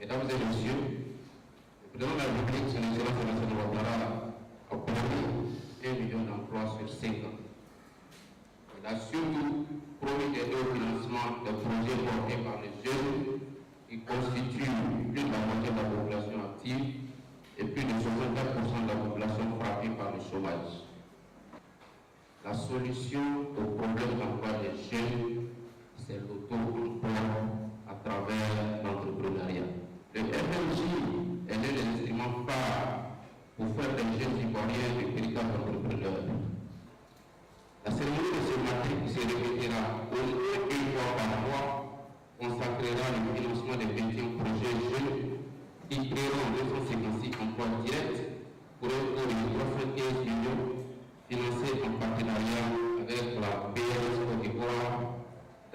Mesdames et messieurs, le président de la République, son Excellence Alassane Ouattara, a promis 1 million d'emplois sur 5 ans. Il a surtout promis d'aider au financement des projets portés par les jeunes qui constituent plus de la moitié de la population active et plus de 64% de la population frappée par le chômage. La solution au problème d'emploi des jeunes, c'est l'auto-emploi à travers l'entrepreneuriat. Le FMJ est l'un des instruments phares pour faire des jeunes Ivoiriens de véritables entrepreneurs. La cérémonie de ce matin qui se répétera au moins une fois par mois consacrera le financement des 21 projets jeunes qui créeront 256 emplois directs pour un coût de 315 millions financés en partenariat avec la BRS Côte d'Ivoire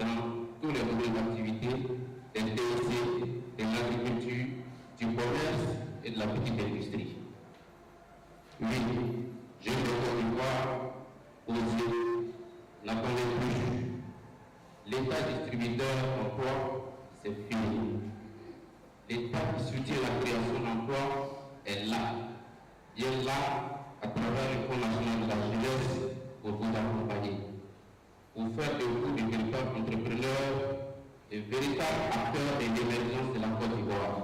dans tous les domaines d'activité, des TIC, de l'agriculture, du commerce et de la petite industrie. Oui, jeunes de Côte d'Ivoire, osez, n'attendez plus. L'État distributeur d'emploi, c'est fini. L'État qui soutient la création d'emplois est là. Il est là à travers le Fonds national de la jeunesse pour vous accompagner, pour faire de vous de véritables entrepreneurs et véritables acteurs de l'émergence de la Côte d'Ivoire.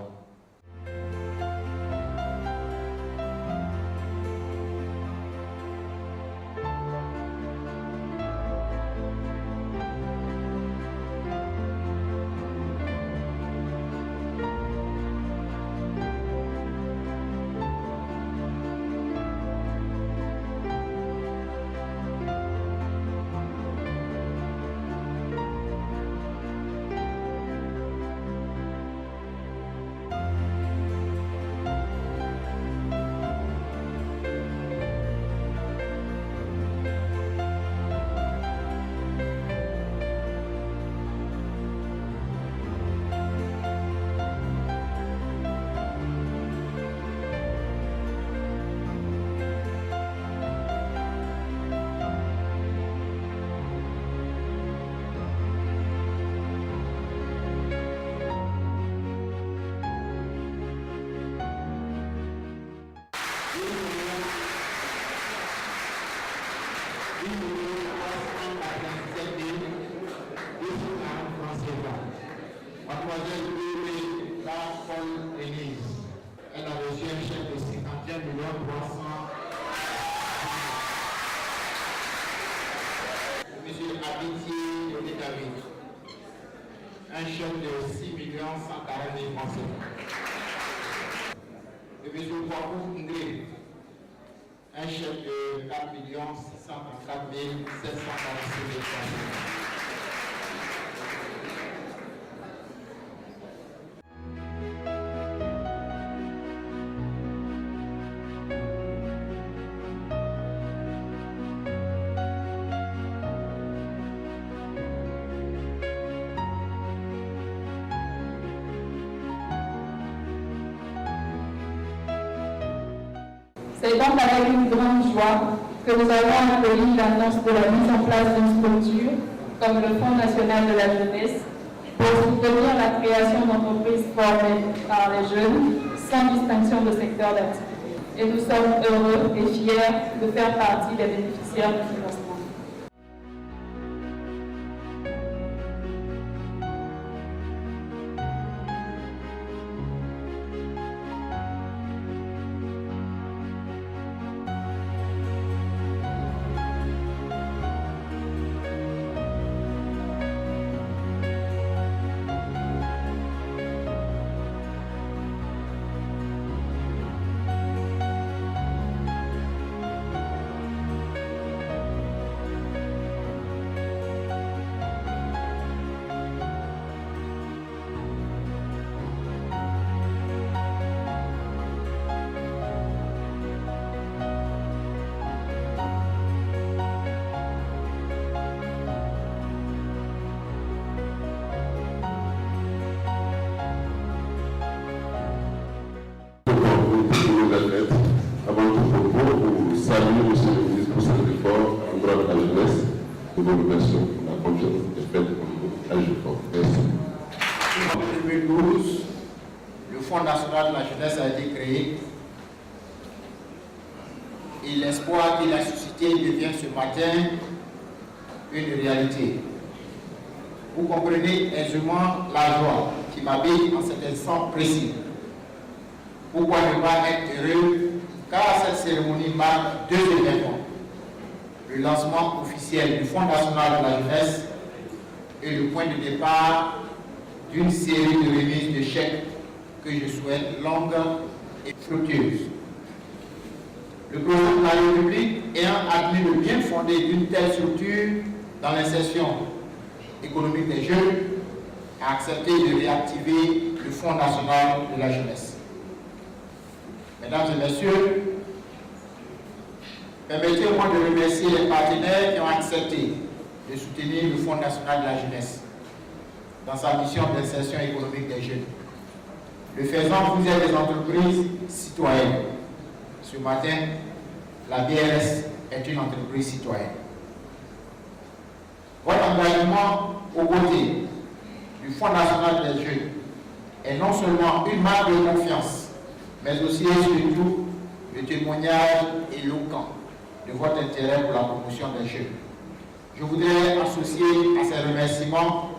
Mademoiselle Paul Élise, elle a reçu un chèque de 51 millions 300. Monsieur Abitié de David, un chèque de 6 millions 140 000 francs CFA. Et monsieur Kwabou Ingrid, un chèque de 4 634 746 000 francs. C'est donc avec une grande joie que nous avons accueilli l'annonce de la mise en place d'une structure comme le Fonds national de la jeunesse pour soutenir la création d'entreprises formées par les jeunes sans distinction de secteur d'activité. Et nous sommes heureux et fiers de faire partie des bénéficiaires du financement. Avant tout propos, pour saluer M. le ministre pour cet effort en droit de la jeunesse. Nous vous remercions pour la confiance qui est faite en nous à JFOR. Merci. En 2012, le Fonds national de la jeunesse a été créé et l'espoir qu'il a suscité devient ce matin une réalité. Vous comprenez aisément la joie qui m'habite en cet instant précis. Pourquoi ne pas être heureux, car cette cérémonie marque 2 événements. Le lancement officiel du Fonds national de la jeunesse et le point de départ d'une série de remises de chèques que je souhaite longue et fructueuse. Le président de la République ayant admis le bien fondé d'une telle structure dans l'insertion économique des jeunes, a accepté de réactiver le Fonds national de la jeunesse. Mesdames et messieurs, permettez-moi de remercier les partenaires qui ont accepté de soutenir le Fonds national de la jeunesse dans sa mission d'insertion économique des jeunes. Le faisant, vous êtes des entreprises citoyennes. Ce matin, la BRS est une entreprise citoyenne. Votre engagement aux côtés du Fonds national des jeunes est non seulement une marque de confiance, mais aussi et surtout le témoignage éloquent de votre intérêt pour la promotion des jeunes. Je voudrais associer à ces remerciements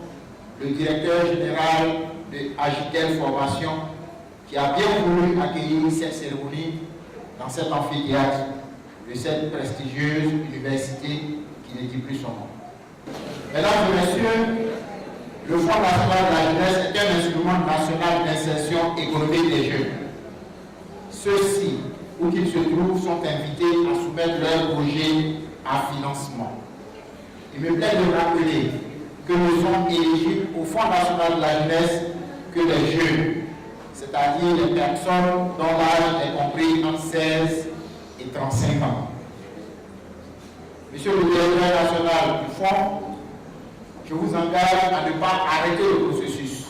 le directeur général de Agitel Formation qui a bien voulu accueillir cette cérémonie dans cet amphithéâtre de cette prestigieuse université qui ne dit plus son nom. Mesdames et messieurs, le Fonds national de la jeunesse est un instrument national d'insertion économique des jeunes. Ceux-ci, où qu'ils se trouvent, sont invités à soumettre leur projet à financement. Il me plaît de rappeler que nous sommes éligibles au Fonds national de la jeunesse que les jeunes, c'est-à-dire les personnes dont l'âge est compris entre 16 et 35 ans. Monsieur le directeur national du Fonds, je vous engage à ne pas arrêter le processus.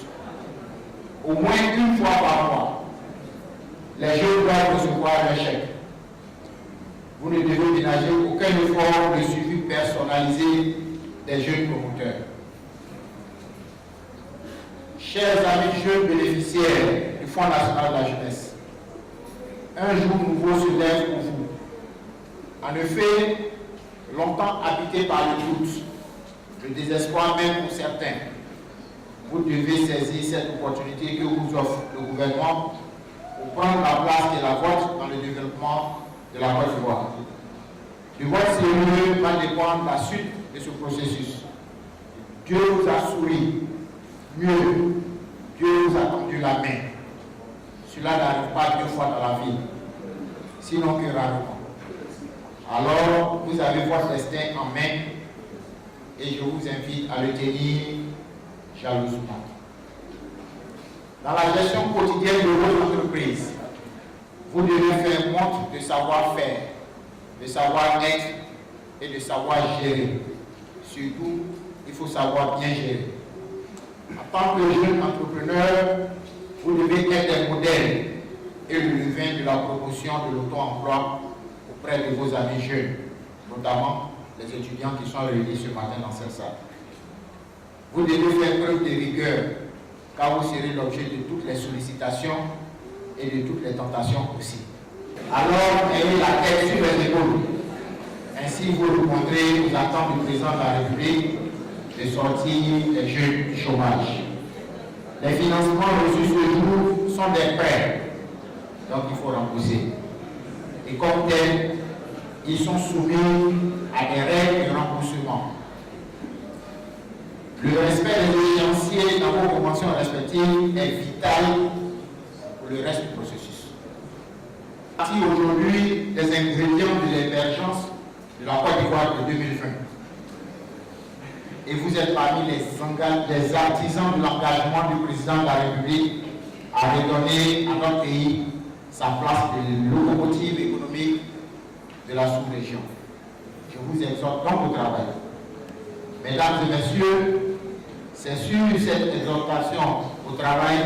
Au moins une fois par mois, les jeunes doivent recevoir un chèque. Vous ne devez ménager aucun effort de suivi personnalisé des jeunes promoteurs. Chers amis jeunes bénéficiaires du Fonds national de la jeunesse, un jour nouveau se lève pour vous. En effet, longtemps habité par le doute, le désespoir même pour certains, vous devez saisir cette opportunité que vous offre le gouvernement pour prendre la place qui est la vôtre dans le développement de la Côte d'Ivoire. De votre sérieux va dépendre la suite de ce processus. Dieu vous a souri. Mieux, Dieu vous a tendu la main. Cela n'arrive pas 2 fois dans la vie, sinon que rarement. Alors, vous avez votre destin en main et je vous invite à le tenir jalousement. Dans la gestion quotidienne de votre entreprise, vous devez faire montre de savoir-faire, de savoir-être et de savoir gérer. Surtout, il faut savoir bien gérer. En tant que jeune entrepreneur, vous devez être un modèle et le levain de la promotion de l'auto-emploi auprès de vos amis jeunes, notamment les étudiants qui sont réunis ce matin dans cette salle. Vous devez faire preuve de rigueur, car vous serez l'objet de toutes les sollicitations et de toutes les tentations possibles. Alors, ayez la tête sur les épaules. Ainsi, vous répondrez aux attentes du président de la République de sortir les jeunes du chômage. Les financements reçus ce jour sont des prêts, donc il faut rembourser. Et comme tels, ils sont soumis à des règles de remboursement. Le respect des échéanciers dans vos conventions respectives est vital pour le reste du processus. Voici aujourd'hui des ingrédients de l'émergence de la Côte d'Ivoire de 2020. Et vous êtes parmi les artisans de l'engagement du président de la République à redonner à notre pays sa place de locomotive économique de la sous-région. Je vous exhorte donc au travail. Mesdames et messieurs, c'est sur cette exhortation au travail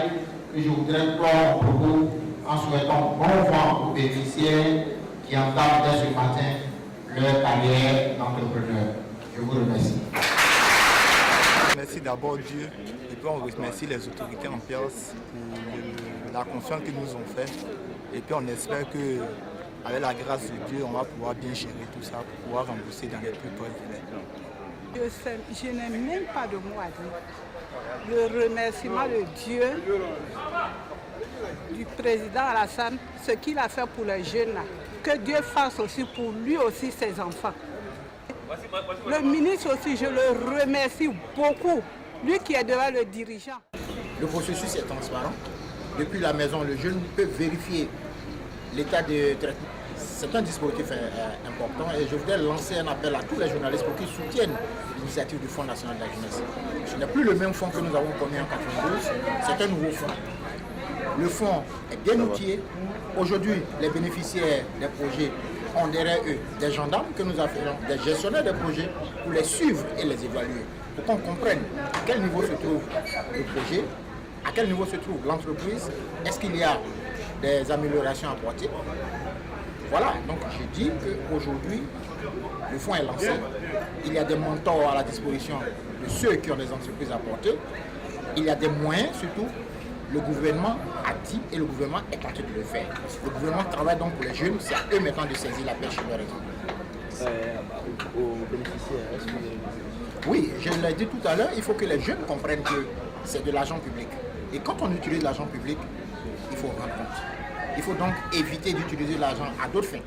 que je voudrais clore mon propos en souhaitant bon vent aux bénéficiaires qui entament dès ce matin leur carrière d'entrepreneur. Je vous remercie. Merci d'abord Dieu et puis on remercie les autorités en place pour la confiance qu'ils nous ont fait. Et puis on espère que avec la grâce de Dieu, on va pouvoir bien gérer tout ça pour pouvoir rembourser dans les plus brefs délais. Je n'ai même pas de mots à dire. Le remerciement de Dieu, du président Alassane, ce qu'il a fait pour les jeunes là. Que Dieu fasse aussi pour lui aussi ses enfants. Le ministre aussi, je le remercie beaucoup. Lui qui est devant le dirigeant. Le processus est transparent. Depuis la maison, le jeune peut vérifier l'état de traitement. C'est un dispositif important et je voudrais lancer un appel à tous les journalistes pour qu'ils soutiennent l'initiative du Fonds national de la jeunesse. Ce n'est plus le même fonds que nous avons connu en 1992, c'est un nouveau fonds. Le fonds est bien outillé. Aujourd'hui, les bénéficiaires des projets ont derrière eux des gendarmes que nous appelons des gestionnaires des projets pour les suivre et les évaluer. Pour qu'on comprenne à quel niveau se trouve le projet, à quel niveau se trouve l'entreprise, est-ce qu'il y a des améliorations à apporter. Voilà, donc j'ai dit qu'aujourd'hui, le fonds est lancé. Il y a des mentors à la disposition de ceux qui ont des entreprises à porter. Il y a des moyens, surtout. Le gouvernement a dit et le gouvernement est en train de le faire. Le gouvernement travaille donc pour les jeunes, c'est à eux maintenant de saisir la pêche chez leur raison. Aux bénéficiaires, est-ce que vous avez... Oui, je l'ai dit tout à l'heure, il faut que les jeunes comprennent que c'est de l'argent public. Et quand on utilise l'argent public, il faut rendre compte. Il faut donc éviter d'utiliser l'argent à d'autres fins.